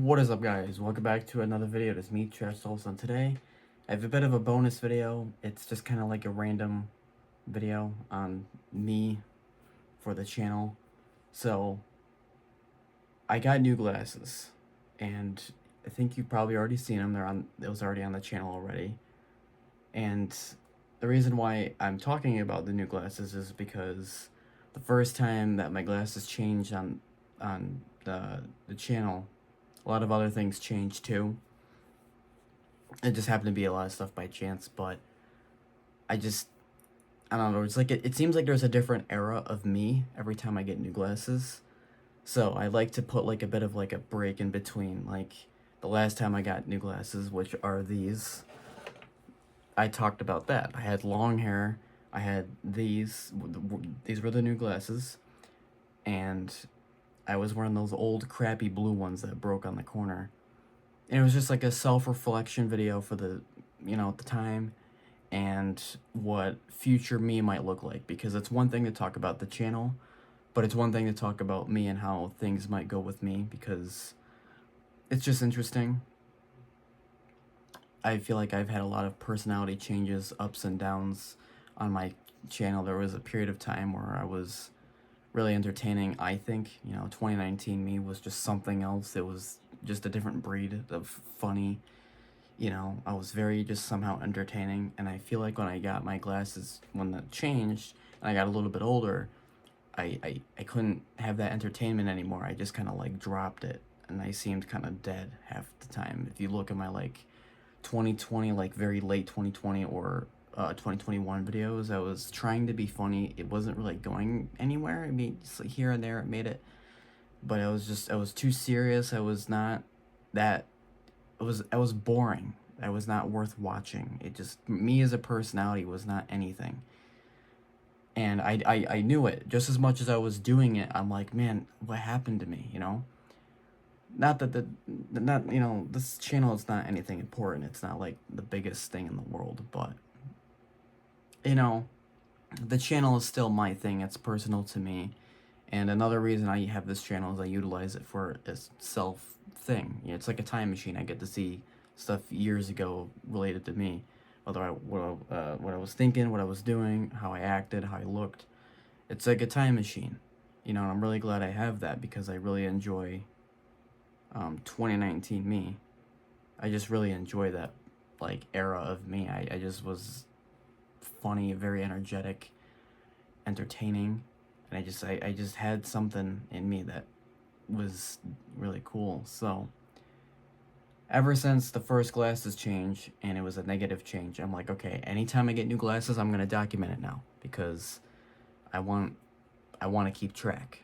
What is up, guys? Welcome back to another video. It's me, Trash Souls, and today I have a bit of a bonus video. It's just kind of like a random video on me for the channel. So I got new glasses, and I think you've probably already seen them. It was already on the channel already. And the reason why I'm talking about the new glasses is because the first time that my glasses changed on the channel, a lot of other things changed too. It just happened to be a lot of stuff by chance, but I don't know, it's like it seems like there's a different era of me every time I get new glasses. So I like to put like a bit of like a break in between. Like the last time I got new glasses, which are these, I talked about that. I had long hair. I had these were the new glasses, and I was wearing those old crappy blue ones that broke on the corner. And it was just like a self-reflection video for at the time, and what future me might look like, because it's one thing to talk about the channel, but it's one thing to talk about me and how things might go with me, because it's just interesting. I feel like I've had a lot of personality changes, ups and downs on my channel. There was a period of time where I was really entertaining. I think 2019 me was just something else. It was just a different breed of funny. I was very just somehow entertaining, and I feel like when I got my glasses, when that changed and I got a little bit older, I couldn't have that entertainment anymore. I just kind of like dropped it, and I seemed kind of dead half the time. If you look at my like 2020, like very late 2020 or 2021 videos, I was trying to be funny. It wasn't really going anywhere. I mean, just like here and there it made it, but I was too serious. I was not that I was boring. I was not worth watching. It just, me as a personality was not anything. And I knew it. Just as much as I was doing it, I'm like, man, what happened to me, Not that this channel is not anything important. It's not like the biggest thing in the world, but, the channel is still my thing. It's personal to me. And another reason I have this channel is I utilize it for a self thing. It's like a time machine. I get to see stuff years ago related to me, whether what I was thinking, what I was doing, how I acted, how I looked. It's like a time machine, and I'm really glad I have that, because I really enjoy 2019 me. I just really enjoy that like era of me. I just was funny, very energetic, entertaining, and I just had something in me that was really cool. So ever since the first glasses change, and it was a negative change, I'm like, okay, anytime I get new glasses, I'm gonna document it now, because I want to keep track.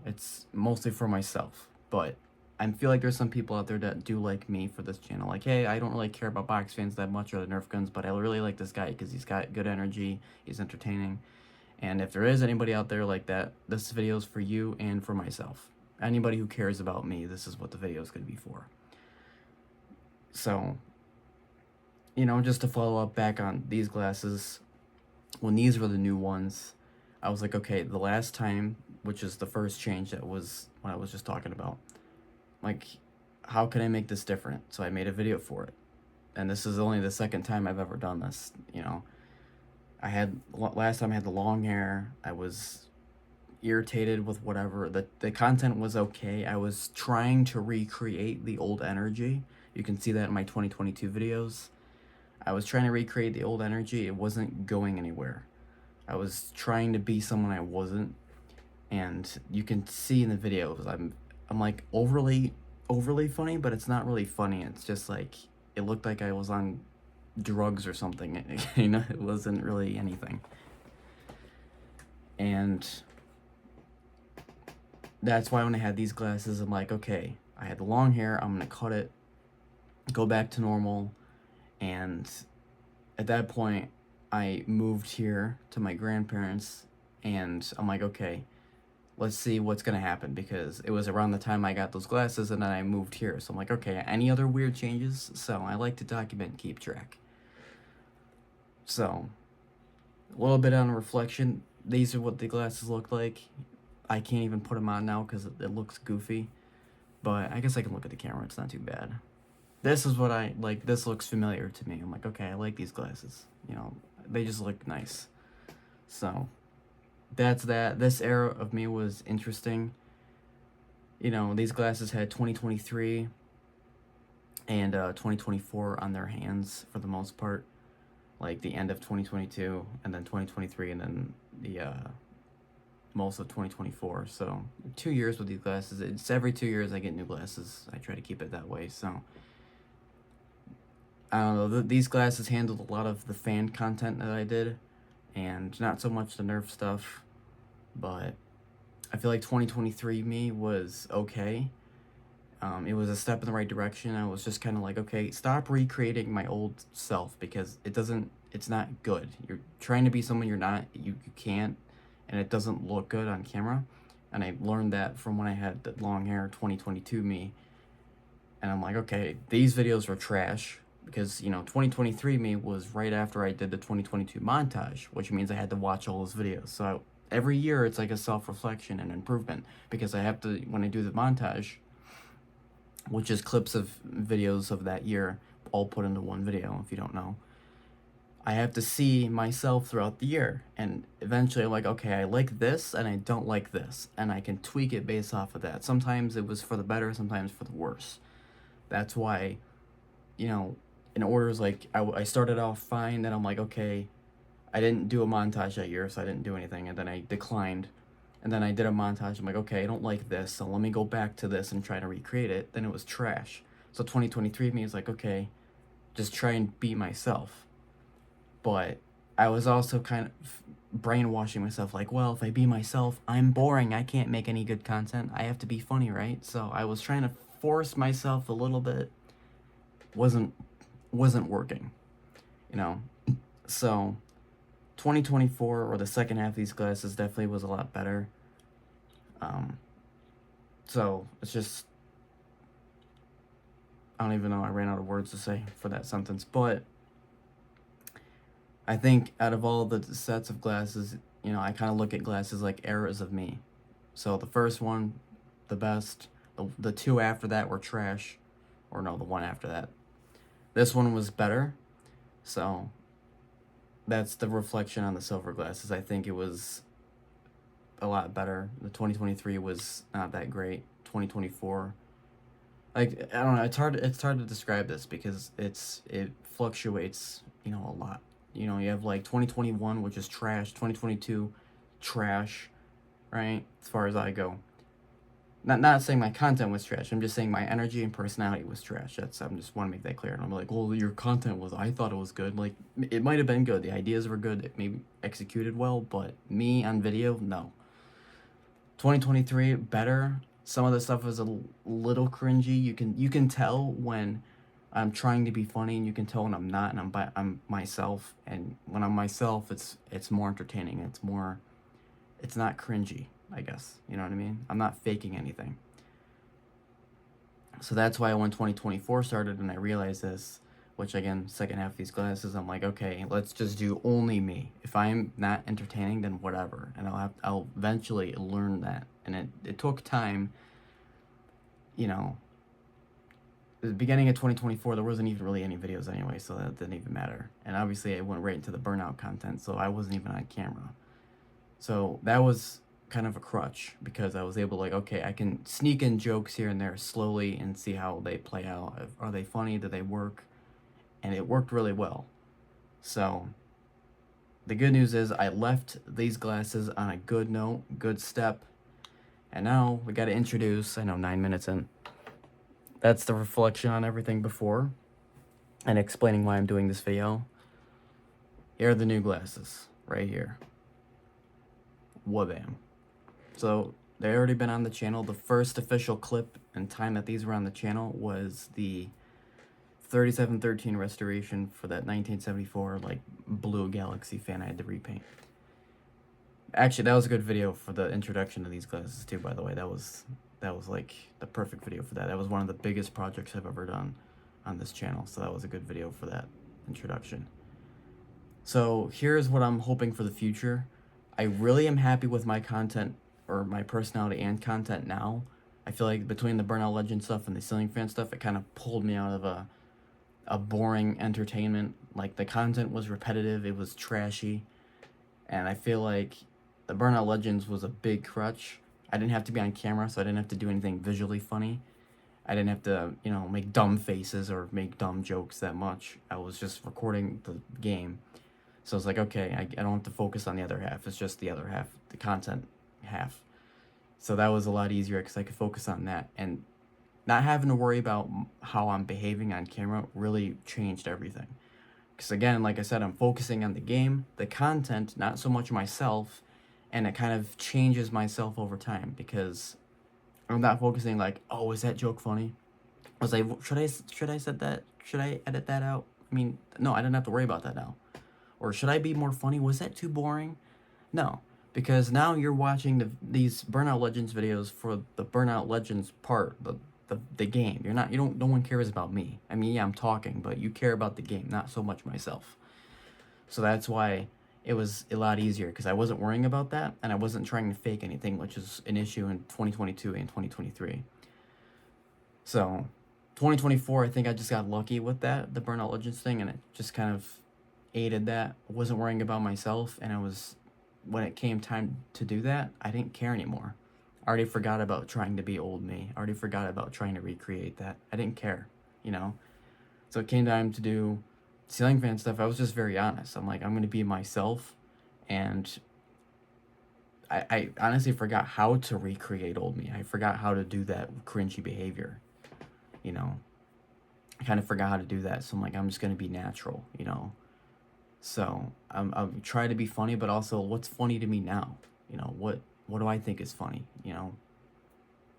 It's mostly for myself, but I feel like there's some people out there that do like me for this channel. Like, hey, I don't really care about box fans that much or the Nerf guns, but I really like this guy because he's got good energy, he's entertaining. And if there is anybody out there like that, this video is for you and for myself. Anybody who cares about me, this is what the video is going to be for. So, just to follow up back on these glasses, when these were the new ones, I was like, okay, the last time, which is the first change, that was what I was just talking about. Like, how can I make this different? So I made a video for it. And this is only the second time I've ever done this, last time I had the long hair. I was irritated with whatever. The content was okay. I was trying to recreate the old energy. You can see that in my 2022 videos. I was trying to recreate the old energy. It wasn't going anywhere. I was trying to be someone I wasn't. And you can see in the videos, I'm like overly funny, but it's not really funny. It's just like, it looked like I was on drugs or something. It wasn't really anything. And that's why when I had these glasses, I'm like, okay, I had the long hair, I'm gonna cut it, go back to normal. And at that point, I moved here to my grandparents, and I'm like, okay, let's see what's gonna happen, because it was around the time I got those glasses, and then I moved here. So I'm like, okay, any other weird changes? So I like to document and keep track. So a little bit on reflection, these are what the glasses look like. I can't even put them on now because it looks goofy, but I guess I can look at the camera. It's not too bad. This is what I like. This looks familiar to me. I'm like, okay, I like these glasses. You know, they just look nice. So that's that. This era of me was interesting. You know, these glasses had 2023 and 2024 on their hands for the most part. Like the end of 2022 and then 2023 and then the most of 2024. So 2 years with these glasses. It's every 2 years I get new glasses. I try to keep it that way. So I don't know. These glasses handled a lot of the fan content that I did, and not so much the Nerf stuff. But I feel like 2023 me was okay. It was a step in the right direction. I was just kind of like, okay, stop recreating my old self because it's not good. You're trying to be someone you're not, you can't, and it doesn't look good on camera. And I learned that from when I had the long hair 2022 me. And I'm like, okay, these videos were trash because, you know, 2023 me was right after I did the 2022 montage, which means I had to watch all those videos. So every year it's like a self-reflection and improvement because I have to, when I do the montage, which is clips of videos of that year all put into one video, if you don't know, I have to see myself throughout the year, and eventually I'm like, okay, I like this and I don't like this, and I can tweak it based off of that. Sometimes it was for the better, sometimes for the worse. That's why, you know, in orders, like I started off fine, then I'm like, okay, I didn't do a montage that year, so I didn't do anything, and then I declined. And then I did a montage. I'm like, okay, I don't like this, so let me go back to this and try to recreate it. Then it was trash. So 2023 me is like, okay, just try and be myself. But I was also kind of brainwashing myself, like, well, if I be myself, I'm boring. I can't make any good content. I have to be funny, right? So I was trying to force myself a little bit. Wasn't working, you know? So 2024, or the second half of these classes, definitely was a lot better. So it's just, I don't even know, I ran out of words to say for that sentence, but I think out of all the sets of glasses, you know, I kind of look at glasses like eras of me. So the first one, the best, the two after that were trash, or no, the one after that. This one was better, so that's the reflection on the silver glasses. I think it was a lot better. The 2023 was not that great. 2024, like, I don't know, it's hard to describe this because it fluctuates, you know, a lot. You know, you have like 2021, which is trash, 2022 trash, right? As far as I go. Not saying my content was trash. I'm just saying my energy and personality was trash. I'm just want to make that clear. And I'm like, well, your content was, I thought it was good. Like, it might have been good. The ideas were good. It maybe executed well, but me on video, no. 2023 better. Some of the stuff is a little cringy. You can tell when I'm trying to be funny, and you can tell when I'm not, and I'm myself. And when I'm myself, it's more entertaining. It's not cringy, I guess. You know what I mean? I'm not faking anything. So that's why when 2024 started and I realized this, which again, second half of these classes, I'm like, okay, let's just do only me. If I'm not entertaining, then whatever. And I'll eventually learn that. And it took time, you know. The beginning of 2024, there wasn't even really any videos anyway, so that didn't even matter. And obviously I went right into the burnout content, so I wasn't even on camera. So that was kind of a crutch because I was able to, like, okay, I can sneak in jokes here and there slowly and see how they play out. Are they funny? Do they work? And it worked really well. So the good news is I left these glasses on a good note, good step. And now we got to introduce, I know 9 minutes in. That's the reflection on everything before and explaining why I'm doing this video. Here are the new glasses right here. Wabam. So they already been on the channel. The first official clip and time that these were on the channel was the 3713 restoration for that 1974 like blue Galaxy fan I had to repaint. Actually, that was a good video for the introduction to these glasses too, by the way. That was like the perfect video for that. That was one of the biggest projects I've ever done on this channel, so that was a good video for that introduction. So here's what I'm hoping for the future. I really am happy with my content, or my personality and content now. I feel like between the Burnout Legend stuff and the Ceiling Fan stuff, it kind of pulled me out of a boring entertainment. Like, the content was repetitive, it was trashy, and I feel like the Burnout Legends was a big crutch. I didn't have to be on camera, so I didn't have to do anything visually funny. I didn't have to, make dumb faces or make dumb jokes that much. I was just recording the game. So it's like, okay, I don't have to focus on the other half. It's just the other half, the content half. So that was a lot easier because I could focus on that. And not having to worry about how I'm behaving on camera really changed everything. Because again, like I said, I'm focusing on the game, the content, not so much myself. And it kind of changes myself over time because I'm not focusing like, oh, is that joke funny? I was like, should I said that? Should I edit that out? I mean, no, I don't have to worry about that now. Or should I be more funny? Was that too boring? No, because now you're watching these Burnout Legends videos for the Burnout Legends part, the game. No one cares about me. I mean, yeah, I'm talking, but you care about the game, not so much myself. So that's why it was a lot easier because I wasn't worrying about that and I wasn't trying to fake anything, which is an issue in 2022 and 2023. So 2024, I think I just got lucky with that, the Burnout Legends thing, and it just kind of aided that. I wasn't worrying about myself, and when it came time to do that, I didn't care anymore. I already forgot about trying to be old me. I already forgot about trying to recreate that. I didn't care, So it came time to do Ceiling Fan stuff. I was just very honest. I'm like, I'm going to be myself, and I honestly forgot how to recreate old me. I forgot how to do that cringy behavior, I kind of forgot how to do that, so I'm like, I'm just going to be natural, So I'm trying to be funny, but also what's funny to me now? What do I think is funny?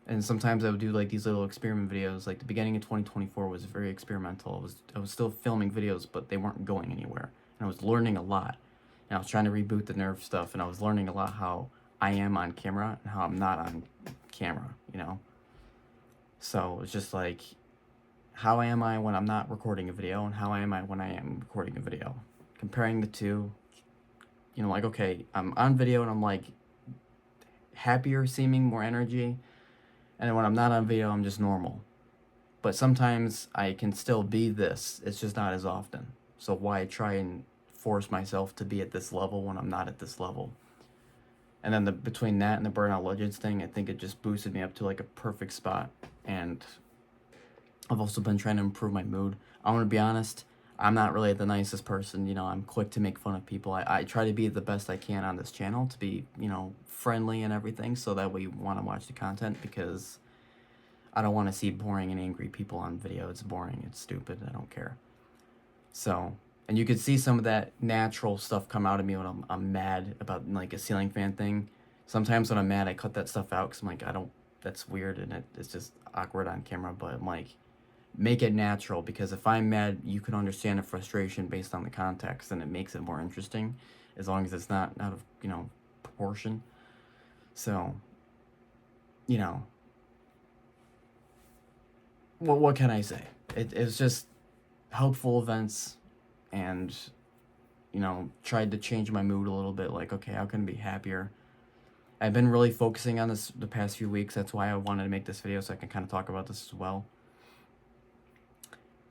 And sometimes I would do like these little experiment videos. Like the beginning of 2024 was very experimental. I was still filming videos, but they weren't going anywhere. And I was learning a lot. And I was trying to reboot the Nerf stuff, and I was learning a lot how I am on camera and how I'm not on camera. So it's just like, how am I when I'm not recording a video, and how am I when I am recording a video? Comparing the two, like, okay, I'm on video and I'm like happier seeming, more energy, and then when I'm not on video, I'm just normal. But sometimes I can still be this, it's just not as often. So why try and force myself to be at this level when I'm not at this level? And then between that and the Burnout Legends thing, I think it just boosted me up to like a perfect spot. And I've also been trying to improve my mood. I'm gonna be honest, I'm not really the nicest person. I'm quick to make fun of people. I try to be the best I can on this channel, to be, friendly and everything, so that way you want to watch the content, because I don't want to see boring and angry people on video. It's boring, it's stupid, I don't care. So, and you could see some of that natural stuff come out of me when I'm mad about like a Ceiling Fan thing. Sometimes when I'm mad, I cut that stuff out because I'm like, that's weird, and it's just awkward on camera, but I'm like, make it natural, because if I'm mad, you can understand the frustration based on the context, and it makes it more interesting, as long as it's not out of, proportion. So, what can I say? It's just helpful events, and, tried to change my mood a little bit, like, okay, how can I be happier? I've been really focusing on this the past few weeks. That's why I wanted to make this video, so I can kind of talk about this as well.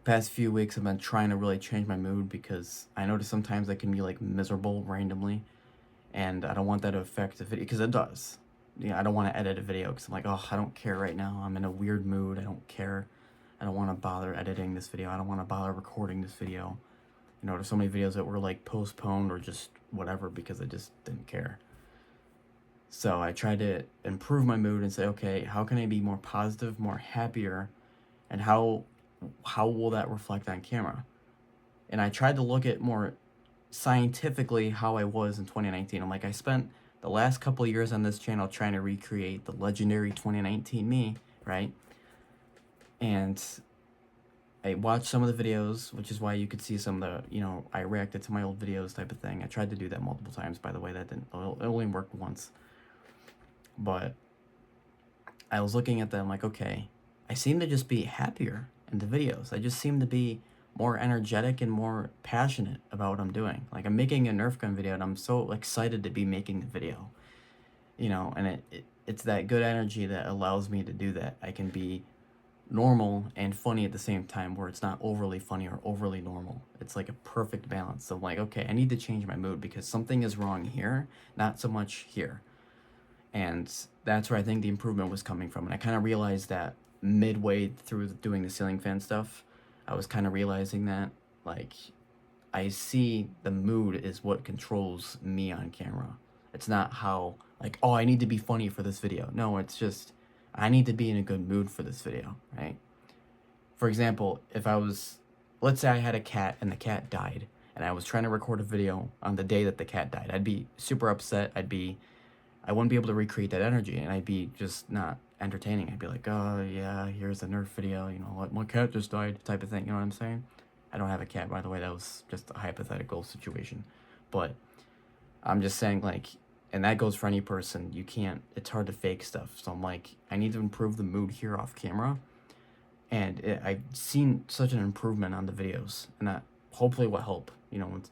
Past few weeks I've been trying to really change my mood, because I notice sometimes I can be like miserable randomly, and I don't want that to affect the video, because it does. I don't want to edit a video because I'm like, oh, I don't care right now. I'm in a weird mood. I don't care. I don't want to bother editing this video. I don't want to bother recording this video. There's so many videos that were like postponed or just whatever because I just didn't care. So I tried to improve my mood and say, okay, how can I be more positive, more happier, and how will that reflect on camera? And I tried to look at more scientifically how I was in 2019. I'm like, I spent the last couple of years on this channel trying to recreate the legendary 2019 me, right? And I watched some of the videos, which is why you could see some of the, I reacted to my old videos type of thing. I tried to do that multiple times, by the way. That didn't, it only worked once. But I was looking at them like, okay, I seem to just be happier in the videos. I just seem to be more energetic and more passionate about what I'm doing. Like, I'm making a Nerf gun video, and I'm so excited to be making the video. you know, and it's that good energy that allows me to do that. I can be normal and funny at the same time, where it's not overly funny or overly normal. It's like a perfect balance of like, okay, I need to change my mood because something is wrong here, not so much here. And that's where I think the improvement was coming from. And I kind of realized that midway through doing the ceiling fan stuff. I was kind of realizing that, like, I see the mood is what controls me on camera. It's not how, like, oh, I need to be funny for this video. No, it's just, I need to be in a good mood for this video, right? For example, if I was, let's say I had a cat and the cat died, and I was trying to record a video on the day that the cat died, I'd be super upset. I wouldn't be able to recreate that energy, and I'd be just not entertaining. I'd be like, oh yeah, here's a Nerf video, you know, like my cat just died type of thing, you know what I'm saying? I don't have a cat, by the way, that was just a hypothetical situation. But I'm just saying, like, and that goes for any person, you can't, it's hard to fake stuff. So I'm like, I need to improve the mood here off camera. And I've seen such an improvement on the videos, and that hopefully will help. You know, when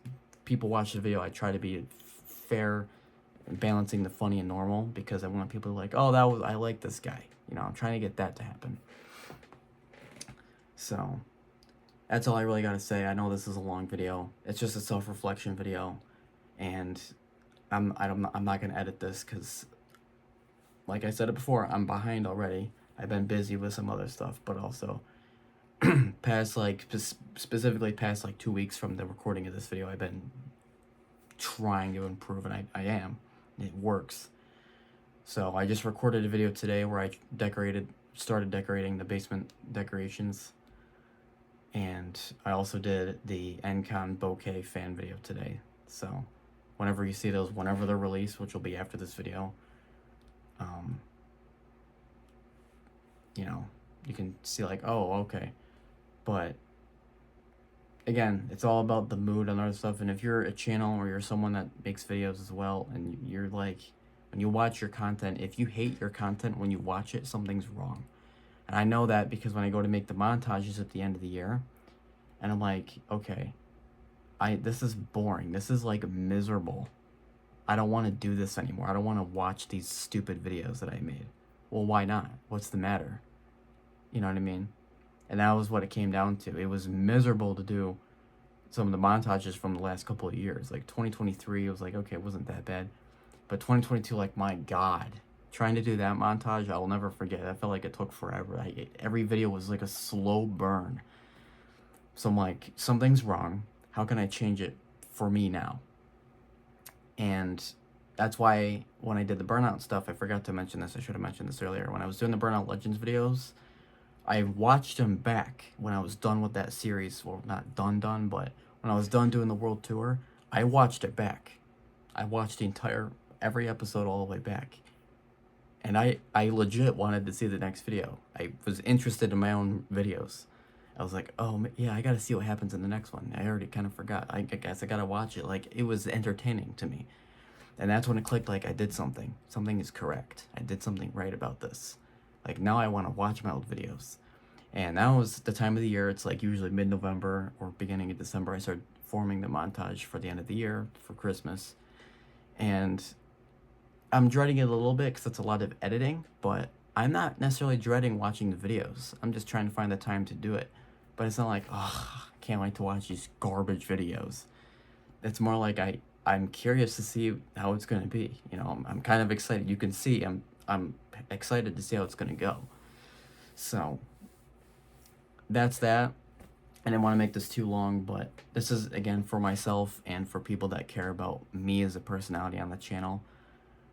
people watch the video, I try to be fair, balancing the funny and normal, because I want people to like, oh, I like this guy. You know, I'm trying to get that to happen. So that's all I really got to say. I know this is a long video. It's just a self-reflection video, and I'm not gonna edit this because, like I said it before, I'm behind already. I've been busy with some other stuff, but also past like specifically past like 2 weeks from the recording of this video, I've been trying to improve, and I am. It works. So I just recorded a video today where I started decorating the basement decorations, and I also did the NCon bouquet fan video today. So whenever you see those, whenever they're released, which will be after this video, you know, you can see like, oh, okay. But again, it's all about the mood and other stuff. And if you're a channel or you're someone that makes videos as well, and you're like, when you watch your content, if you hate your content when you watch it, something's wrong. And I know that because when I go to make the montages at the end of the year, and I'm like, okay, this is boring. This is like miserable. I don't want to do this anymore. I don't want to watch these stupid videos that I made. Well, why not? What's the matter? You know what I mean? And that was what it came down to. It was miserable to do some of the montages from the last couple of years. Like 2023, it was like, okay, it wasn't that bad. But 2022, like, my God. Trying to do that montage, I'll never forget. I felt like it took forever. Every video was like a slow burn. So I'm like, something's wrong. How can I change it for me now? And that's why when I did the Burnout stuff, I forgot to mention this. I should have mentioned this earlier. When I was doing the Burnout Legends videos, I watched them back when I was done with that series. Well, not done, but when I was done doing the world tour, I watched it back. I watched every episode all the way back. And I legit wanted to see the next video. I was interested in my own videos. I was like, oh, yeah, I gotta see what happens in the next one. I already kind of forgot. I guess I gotta watch it. Like, it was entertaining to me. And that's when it clicked, like, I did something. Something is correct. I did something right about this. Like, now I want to watch my old videos. And that was the time of the year. It's like usually mid-November or beginning of December. I start forming the montage for the end of the year, for Christmas. And I'm dreading it a little bit because it's a lot of editing, but I'm not necessarily dreading watching the videos. I'm just trying to find the time to do it. But it's not like, oh, I can't wait to watch these garbage videos. It's more like I'm curious to see how it's going to be. You know, I'm kind of excited. You can see I'm excited to see how it's going to go. So that's that. I didn't want to make this too long, but this is, again, for myself and for people that care about me as a personality on the channel.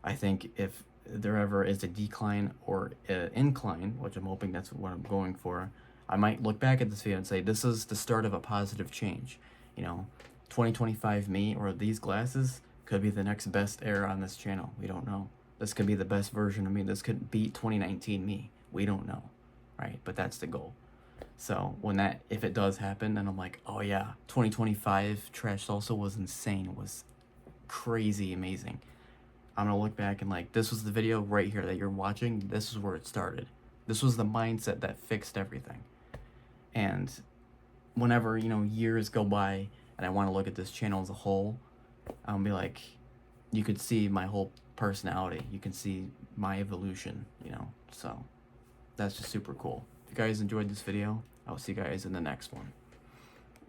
I think if there ever is a decline or an incline, which I'm hoping that's what I'm going for, I might look back at this video and say, this is the start of a positive change. You know, 2025 me or these glasses could be the next best era on this channel. We don't know. This could be the best version of me. This could beat 2019 me. We don't know, right? But that's the goal. So if it does happen, then I'm like, oh yeah, 2025 Trash Salsa was insane. It was crazy amazing. I'm gonna look back and like, this was the video right here that you're watching. This is where it started. This was the mindset that fixed everything. And whenever, you know, years go by and I want to look at this channel as a whole, I'll be like, you could see my whole personality. You can see my evolution, you know, so that's just super cool. If you guys enjoyed this video, I'll see you guys in the next one.